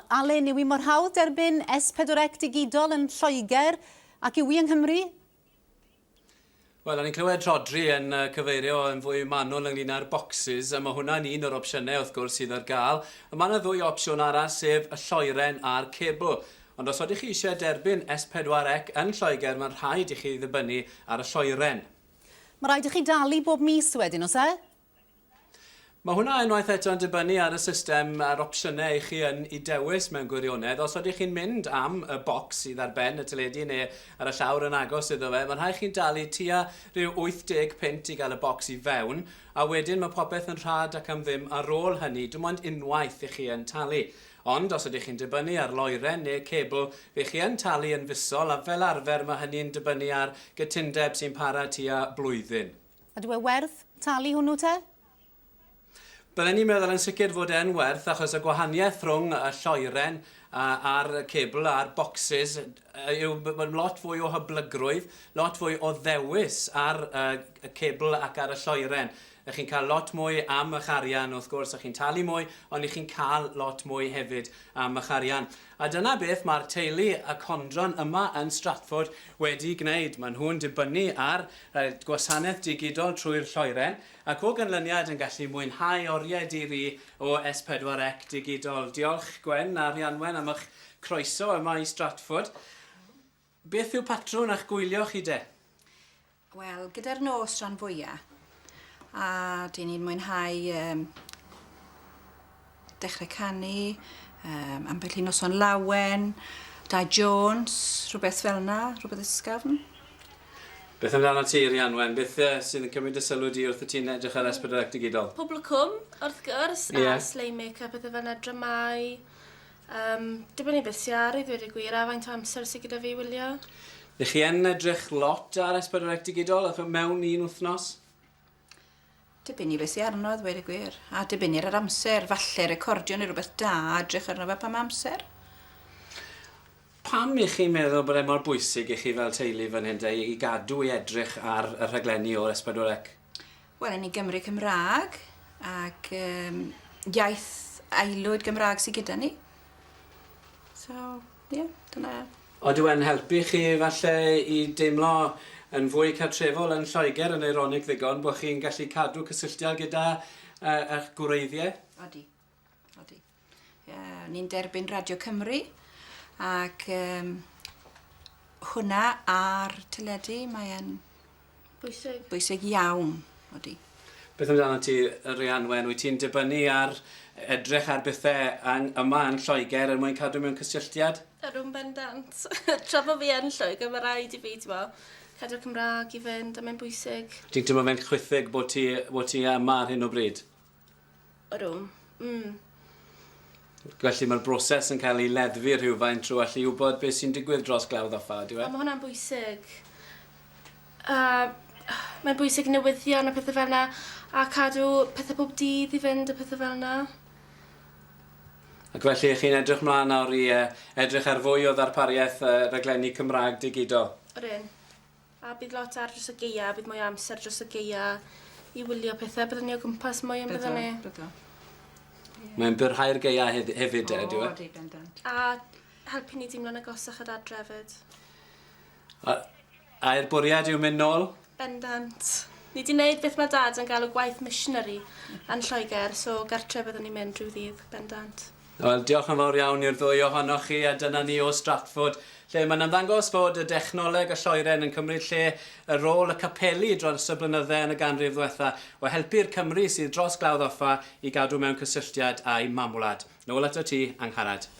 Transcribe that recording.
Alun, yw i mor hawdd derbyn S4C digidol yn Lloegr ac yw i yng Nghymru? Wel, ni'n clywed Rodri yn cyfeirio yn fwy manwl ynglyn â'r bocsys, a mae hwnna'n un o'r opsiynau wrth gwrs sydd ar gael. Mae yna ddwy opsiwn arall sef y lloeren a'r cebl. Ond os ydych chi eisiau derbyn S4C yn Lloegr, mae'n rhaid i chi ddibynnu ar y lloeren. Mae rhaid i chi dalu bob mis wedyn, os e? Mae hwnna unwaith eto yn dibynnu ar y system a'r opsiynau i chi yn ei dewis mewn gwirionedd. Os ydych chi'n mynd am y bocs sydd ar ben y teledu neu ar y llawr yn agos iddo fe, mae'n rhaid chi'n dalu tua rhyw 80 pint i gael y bocs i fewn, a wedyn mae popeth yn rhad ac am ddim ar ôl hynny. Dim ond unwaith i chi yn talu. Ond os ydych chi'n dibynnu ar loeren neu cebl, fe chi yn talu yn fusol, a fel arfer mae hynny'n dibynnu ar gytundeb sy'n para tua blwyddyn. A dwi werth talu hwnnw te? Byddwn ni'n meddwl yn sicr fod e'n werth achos y gwahaniaeth rhwng y lloeren a'r cebl a'r bocsys yw lot fwy o hyblygrwydd, lot fwy o ddewis ar y cebl ac ar y lloeren. Chi'n cael lot mwy am eich arian, wrth gwrs, a chi'n talu mwy, ond chi'n cael lot mwy hefyd am eich arian. A dyna beth mae'r teulu y Condron yma yn Stratford wedi gwneud. Maen nhw'n dibynnu ar gwasanaeth digidol trwy'r lloeren, ac o ganlyniad yn gallu mwynhau oriau diri o S4C digidol. Diolch Gwen a Rhianwen am eich croeso yma i Stratford. Beth yw patrwn a'ch gwylio chi de? Wel, gyda'r nos rhan fwyaf, a dyn ni'n mwynhau dechrau canu, ambell i noson lawen, da Jones, rhywbeth fel yna, rhywbeth ysgafn. Beth amdano ti, Rhianwen? Beth sydd yn cymryd y sylw di wrth y ti'n edrych ar S4C digidol? Poblwcwm, wrth gwrs, a slay make-up, beth fel yna dramau. Dibynnu beth sy'n ar i ddweud y gwir, a faint o amser sydd gyda fi wylio. Ydych chi yn edrych lot ar S4C digidol mewn un wythnos? Dibynnu beth sy'n arno, ddweud y gwir. A dibynnu ar amser, falle recordio neu rhywbeth da, edrych arno fe pam amser. Pam i chi'n meddwl bod e mor bwysig i chi fel teulu fan hyn i gadw i edrych ar y rhaglenni o'r S4C? Wel, ni Gymru Cymraeg, ac iaith aelwyd Gymraeg sydd gyda ni. So, ie, dyna. O, dyw e'n helpu chi falle i deimlo yn fwy cartrefol yn Lloegr yn eironig ddigon bod chi'n gallu cadw cysylltiad gyda eich gwreiddiau? Odi. Ni'n derbyn Radio Cymru, ac hwnna ar teledu mae'n bwysig iawn. Odi. Beth amdano ti, Rhianwen, wyt ti'n dibynnu ar edrych ar bethau yma yn Lloegr er mwyn cadw mewn cysylltiad? Ydw'n bendant. Tra bod fi yn Lloegr, mae rhaid i fi, cadw'r Cymraeg i fynd, a mae'n bwysig. Ti'n teimlo fe'n chwythig bod ti yma ar hyn o bryd? Ydw. Felly mae'r broses yn cael ei leddfu rhywfaint trwy allu wybod beth sy'n digwydd dros glawdd offa, yw e? Mae hwnna'n bwysig. Mae'n bwysig newyddion a pethau fel yna, a cadw pethau bob dydd i fynd a pethau fel yna. Ac felly chi'n edrych mlaen nawr i edrych ar fwy o ddarpariaeth rhaglenni Cymraeg digidol? Ydyn. A bydd lot ar dros y geia, bydd mwy amser dros y geia i wylio pethau. Byddwn ni o gwmpas mwy am byddwn ni. Byddo. Mae'n byrhau'r geia hefyd, yw e? O, di, bendant. A helpu ni deimlo'n agosach ar adre hefyd. A'r bwriad yw mynd nôl? Bendant. Ni wedi gwneud beth mae dad yn gael o gwaith missionary yn Lloegr, so gartre byddwn ni'n mynd rhyw ddydd, bendant. Wel, diolch yn fawr iawn i'r ddwy ohonoch chi, a dyna ni o Stratford, lle mae'n ymddangos fod y dechnoleg y lloeren yn cymryd lle y rôl y capeli dros y blynyddau yn y ganrif ddiwetha o helpu'r Cymru sydd dros glawdd offa i gadw mewn cysylltiad â'i mamwlad. Nôl ato ti, Angharad.